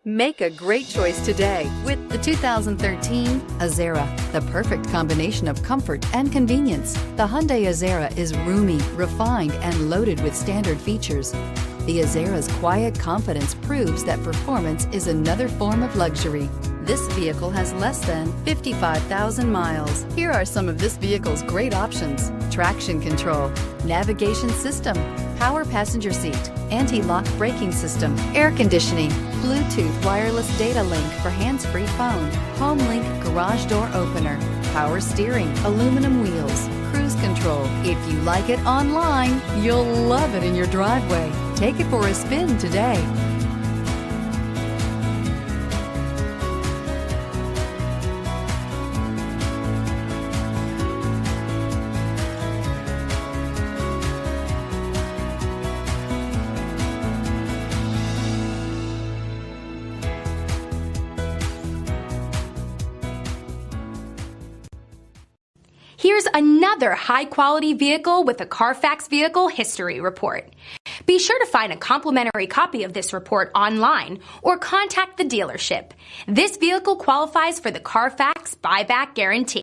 Make a great choice today with the 2013 Azera, the perfect combination of comfort and convenience. The Hyundai Azera is roomy, refined, and loaded with standard features. The Azera's quiet confidence proves that performance is another form of luxury. This vehicle has less than 55,000 miles. Here are some of this vehicle's great options: traction control, navigation system, power passenger seat, anti-lock braking system, air conditioning, Bluetooth wireless data link for hands-free phone, home link garage door opener, power steering, aluminum wheels, cruise control. If you like it online, you'll love it in your driveway. Take it for a spin today. Here's another high-quality vehicle with a Carfax Vehicle History Report. Be sure to find a complimentary copy of this report online or contact the dealership. This vehicle qualifies for the Carfax Buyback Guarantee.